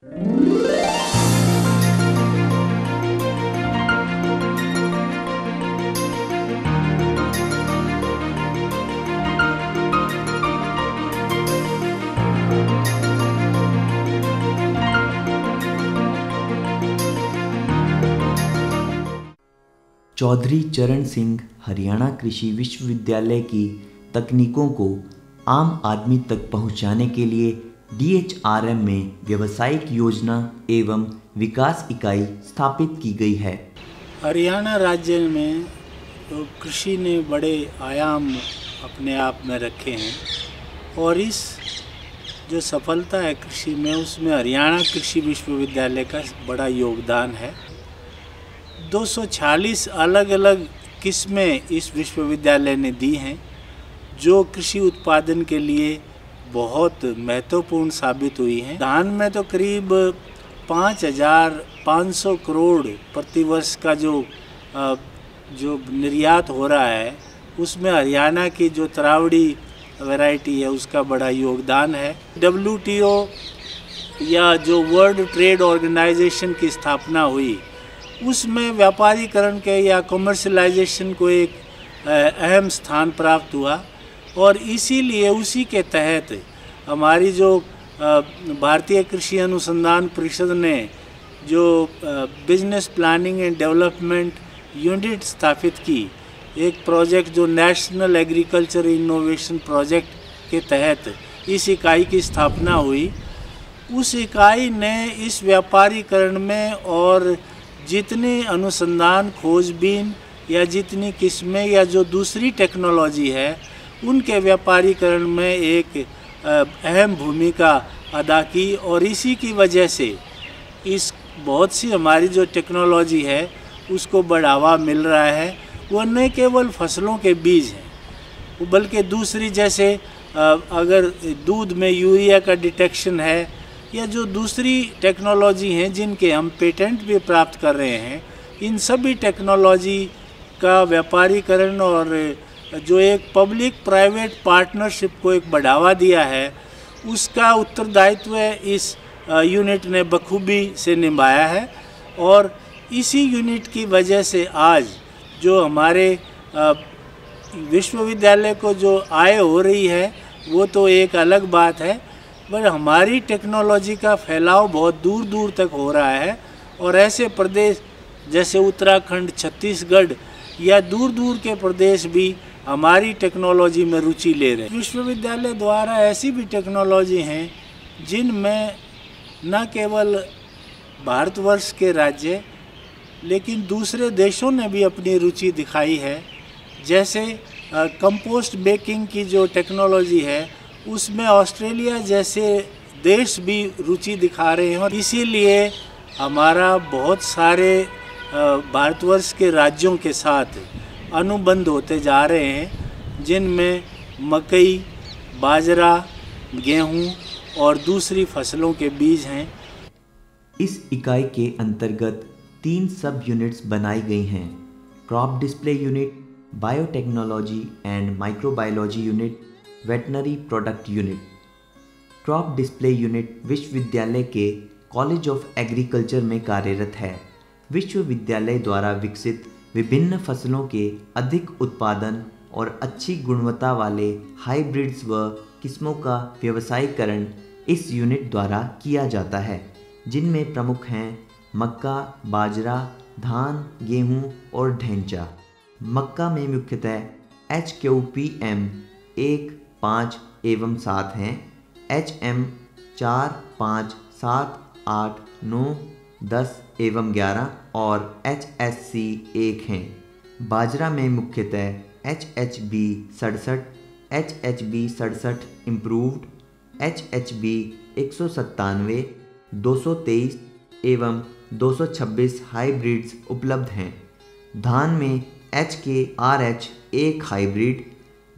चौधरी चरण सिंह हरियाणा कृषि विश्वविद्यालय की तकनीकों को आम आदमी तक पहुंचाने के लिए DHRM में व्यावसायिक योजना एवं विकास इकाई स्थापित की गई है। हरियाणा राज्य में तो कृषि ने बड़े आयाम अपने आप में रखे हैं और इस जो सफलता है कृषि में उसमें हरियाणा कृषि विश्वविद्यालय का बड़ा योगदान है। 246 अलग अलग किस्में इस विश्वविद्यालय ने दी हैं जो कृषि उत्पादन के लिए बहुत महत्वपूर्ण साबित हुई हैं। धान में तो करीब 5,500 करोड़ प्रतिवर्ष का जो निर्यात हो रहा है उसमें हरियाणा की जो तरावड़ी वैरायटी है उसका बड़ा योगदान है। WTO या जो वर्ल्ड ट्रेड ऑर्गेनाइजेशन की स्थापना हुई उसमें व्यापारीकरण के या कमर्शलाइजेशन को एक अहम स्थान प्राप्त हुआ और इसीलिए उसी के तहत हमारी जो भारतीय कृषि अनुसंधान परिषद ने जो business planning and development unit स्थापित की, एक प्रोजेक्ट जो नेशनल एग्रीकल्चर इनोवेशन प्रोजेक्ट के तहत इस इकाई की स्थापना हुई। उस इकाई ने इस व्यापारीकरण में और जितनी अनुसंधान खोजबीन या जितनी किस्में या जो दूसरी टेक्नोलॉजी है उनके व्यापारीकरण में एक अहम भूमिका अदा की और इसी की वजह से इस बहुत सी हमारी जो टेक्नोलॉजी है उसको बढ़ावा मिल रहा है। वो न केवल फसलों के बीज हैं बल्कि दूसरी जैसे अगर दूध में यूरिया का डिटेक्शन है या जो दूसरी टेक्नोलॉजी हैं जिनके हम पेटेंट भी प्राप्त कर रहे हैं, इन सभी टेक्नोलॉजी का व्यापारीकरण और जो एक पब्लिक प्राइवेट पार्टनरशिप को एक बढ़ावा दिया है उसका उत्तरदायित्व इस यूनिट ने बखूबी से निभाया है। और इसी यूनिट की वजह से आज जो हमारे विश्वविद्यालय को जो आय हो रही है वो तो एक अलग बात है, पर हमारी टेक्नोलॉजी का फैलाव बहुत दूर दूर तक हो रहा है और ऐसे प्रदेश जैसे उत्तराखंड, छत्तीसगढ़ या दूर दूर के प्रदेश भी हमारी टेक्नोलॉजी में रुचि ले रहे हैं। विश्वविद्यालय द्वारा ऐसी भी टेक्नोलॉजी हैं जिनमें न केवल भारतवर्ष के राज्य लेकिन दूसरे देशों ने भी अपनी रुचि दिखाई है। जैसे कंपोस्ट बेकिंग की जो टेक्नोलॉजी है उसमें ऑस्ट्रेलिया जैसे देश भी रुचि दिखा रहे हैं और इसीलिए हमारा बहुत सारे भारतवर्ष के राज्यों के साथ अनुबंध होते जा रहे हैं जिनमें मकई, बाजरा, गेहूं और दूसरी फसलों के बीज हैं। इस इकाई के अंतर्गत 3 सब यूनिट्स बनाई गई हैं: crop display unit, biotechnology and microbiology unit, veterinary product unit. Crop display unit विश्वविद्यालय के कॉलेज ऑफ एग्रीकल्चर में कार्यरत है। विश्वविद्यालय द्वारा विकसित विभिन्न फसलों के अधिक उत्पादन और अच्छी गुणवत्ता वाले हाइब्रिड्स व किस्मों का व्यवसायीकरण इस यूनिट द्वारा किया जाता है, जिनमें प्रमुख हैं मक्का, बाजरा, धान, गेहूं और ढैंचा। मक्का में मुख्यतः HQPM 1, 5 एवं 7 हैं, HM 4, 5, 7, 8, 9, 10 एवं 11 और HSC 1 हैं। बाजरा में मुख्यतः HHB 67, HHB 67 इम्प्रूव्ड, HHB 197, 223 एवं 226 हाइब्रिड्स उपलब्ध हैं। धान में HKRH 1 हाइब्रिड,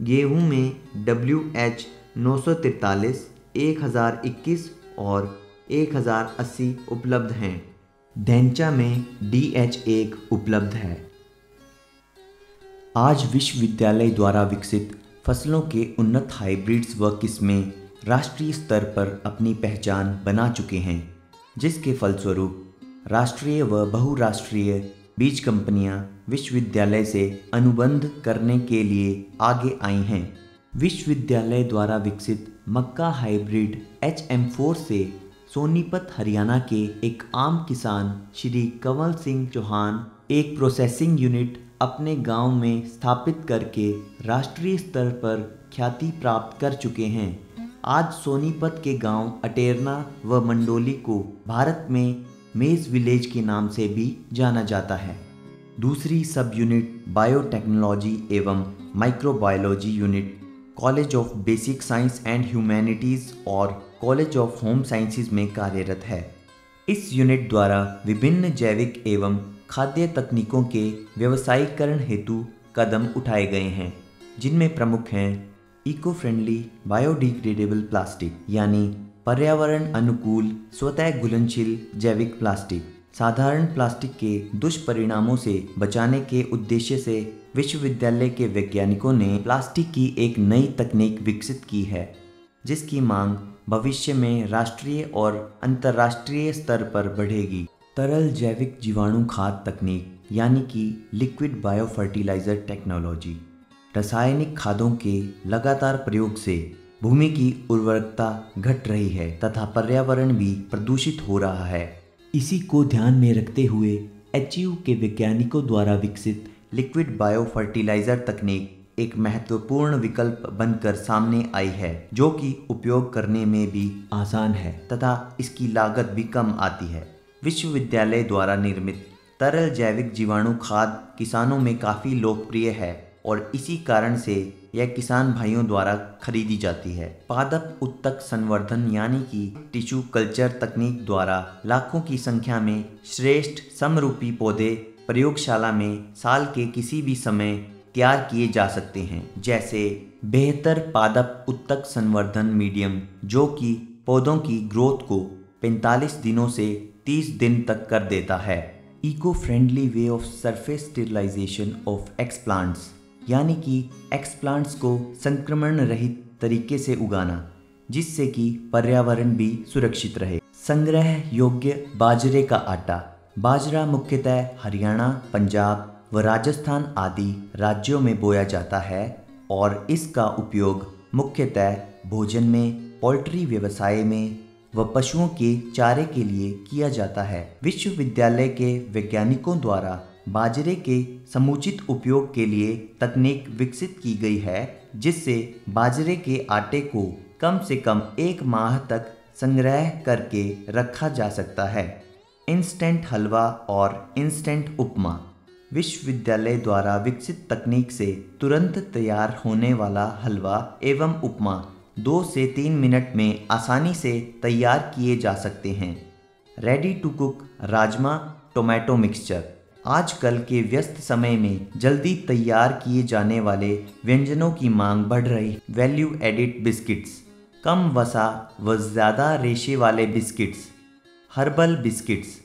गेहूं में WH 943, 1021 और 1080 उपलब्ध हैं। ढैंचा में DH1 उपलब्ध है। आज विश्वविद्यालय द्वारा विकसित फसलों के उन्नत हाइब्रिड्स व किस्में राष्ट्रीय स्तर पर अपनी पहचान बना चुके हैं। जिसके फलस्वरूप राष्ट्रीय व बहुराष्ट्रीय बीज कंपनियां विश्वविद्यालय से अनुबंध करने के लिए आगे आई हैं। विश्वविद्यालय द्वारा विकसित मक्का हाइब्रिड HM4 से सोनीपत हरियाणा के एक आम किसान श्री कंवल सिंह चौहान एक प्रोसेसिंग यूनिट अपने गांव में स्थापित करके राष्ट्रीय स्तर पर ख्याति प्राप्त कर चुके हैं। आज सोनीपत के गांव अटेरना व मंडोली को भारत में मेज विलेज के नाम से भी जाना जाता है। दूसरी सब यूनिट बायोटेक्नोलॉजी एवं microbiology unit college of basic science and humanities और कॉलेज ऑफ होम साइंसेज में कार्यरत है। इस यूनिट द्वारा विभिन्न जैविक एवं खाद्य तकनीकों के व्यवसायीकरण हेतु कदम उठाए गए हैं, जिनमें प्रमुख हैं इको फ्रेंडली बायोडिग्रेडेबल प्लास्टिक यानी पर्यावरण अनुकूल स्वतः घुलनशील जैविक प्लास्टिक, साधारण प्लास्टिक के दुष्परिणामों से बचाने के उद्देश्य से विश्वविद्यालय के वैज्ञानिकों ने प्लास्टिक की एक नई तकनीक विकसित की है, जिसकी मांग भविष्य में राष्ट्रीय और अंतर्राष्ट्रीय स्तर पर बढ़ेगी। तरल जैविक जीवाणु खाद तकनीक यानी कि लिक्विड बायो फर्टिलाइजर टेक्नोलॉजी। रासायनिक खादों के लगातार प्रयोग से भूमि की उर्वरकता घट रही है तथा पर्यावरण भी प्रदूषित हो रहा है। इसी को ध्यान में रखते हुए HU के वैज्ञानिकों द्वारा विकसित लिक्विड बायो फर्टिलाइजर तकनीक एक महत्वपूर्ण विकल्प बनकर सामने आई है, जो कि उपयोग करने में भी आसान है तथा इसकी लागत भी कम आती है। विश्वविद्यालय द्वारा निर्मित तरल जैविक जीवाणु खाद किसानों में काफ़ी लोकप्रिय है और इसी कारण से यह किसान भाइयों द्वारा खरीदी जाती है। पादप उत्तक संवर्धन यानी कि टिश्यू कल्चर तकनीक द्वारा लाखों की संख्या में श्रेष्ठ समरूपी पौधे प्रयोगशाला में साल के किसी भी समय तैयार किए जा सकते हैं, जैसे बेहतर पादप उत्तक संवर्धन मीडियम, जो कि पौधों की ग्रोथ को 45 दिनों से 30 दिन तक कर देता है। Eco friendly way of surface sterilization of explants यानी कि एक्सप्लांट्स को संक्रमण रहित तरीके से उगाना, जिससे कि पर्यावरण भी सुरक्षित रहे। संग्रह योग्य बाजरे का आटा। बाजरा मुख्यतः हरियाणा, पंजाब व राजस्थान आदि राज्यों में बोया जाता है और इसका उपयोग मुख्यतः भोजन में, पोल्ट्री व्यवसाय में व पशुओं के चारे के लिए किया जाता है। विश्वविद्यालय के वैज्ञानिकों द्वारा बाजरे के समुचित उपयोग के लिए तकनीक विकसित की गई है, जिससे बाजरे के आटे को कम से कम 1 माह तक संग्रह करके रखा जा सकता है। इंस्टेंट हलवा और इंस्टेंट उपमा। विश्वविद्यालय द्वारा विकसित तकनीक से तुरंत तैयार होने वाला हलवा एवं उपमा 2 से 3 मिनट में आसानी से तैयार किए जा सकते हैं। Ready to cook rajma tomato mixture. आजकल के व्यस्त समय में जल्दी तैयार किए जाने वाले व्यंजनों की मांग बढ़ रही। वैल्यू एडिड बिस्किट्स, कम वसा व ज़्यादा रेशे वाले बिस्किट्स। Herbal biscuits.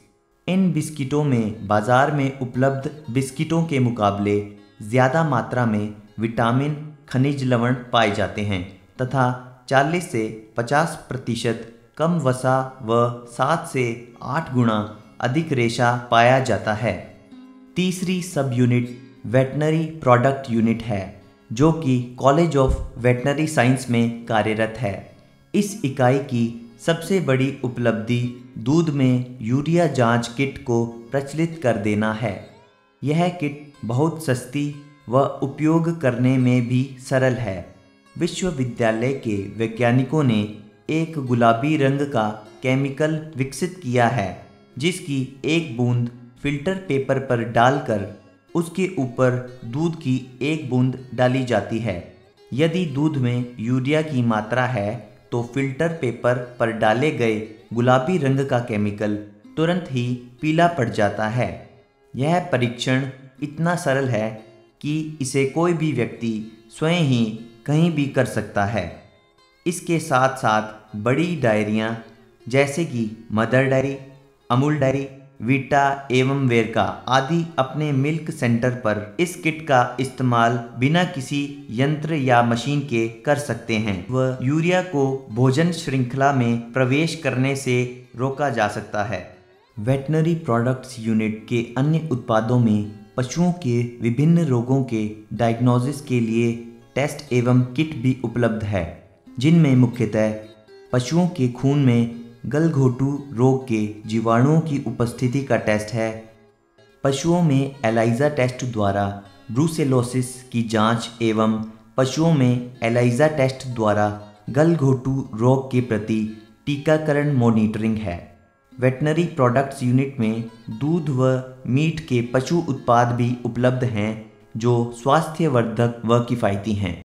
इन बिस्किटों में बाज़ार में उपलब्ध बिस्किटों के मुकाबले ज़्यादा मात्रा में विटामिन, खनिज लवण पाए जाते हैं तथा 40 से 50% कम वसा व 7 से 8 गुना अधिक रेशा पाया जाता है। तीसरी सब यूनिट वेटनरी प्रोडक्ट यूनिट है, जो कि कॉलेज ऑफ वेटनरी साइंस में कार्यरत है। इस इकाई की सबसे बड़ी उपलब्धि दूध में यूरिया जांच किट को प्रचलित कर देना है। यह किट बहुत सस्ती व उपयोग करने में भी सरल है। विश्वविद्यालय के वैज्ञानिकों ने एक गुलाबी रंग का केमिकल विकसित किया है, जिसकी एक बूंद फिल्टर पेपर पर डालकर उसके ऊपर दूध की एक बूंद डाली जाती है। यदि दूध में यूरिया की मात्रा है तो फिल्टर पेपर पर डाले गए गुलाबी रंग का केमिकल तुरंत ही पीला पड़ जाता है। यह परीक्षण इतना सरल है कि इसे कोई भी व्यक्ति स्वयं ही कहीं भी कर सकता है। इसके साथ साथ बड़ी डायरियाँ जैसे कि mother diary, Amul diary, Vita एवं वेरका आदि अपने मिल्क सेंटर पर इस किट का इस्तेमाल बिना किसी यंत्र या मशीन के कर सकते हैं। वह यूरिया को भोजन श्रृंखला में प्रवेश करने से रोका जा सकता है। वेटनरी प्रोडक्ट्स यूनिट के अन्य उत्पादों में पशुओं के विभिन्न रोगों के डायग्नोसिस के लिए टेस्ट एवं किट भी उपलब्ध है, जिनमें मुख्यतः पशुओं के खून में गलघोटू रोग के जीवाणुओं की उपस्थिति का टेस्ट है, पशुओं में एलाइजा टेस्ट द्वारा ब्रूसेलोसिस की जांच एवं पशुओं में एलाइजा टेस्ट द्वारा गलघोटू रोग के प्रति टीकाकरण मॉनिटरिंग है। वेटनरी प्रोडक्ट्स यूनिट में दूध व मीट के पशु उत्पाद भी उपलब्ध हैं जो स्वास्थ्यवर्धक व किफ़ायती हैं।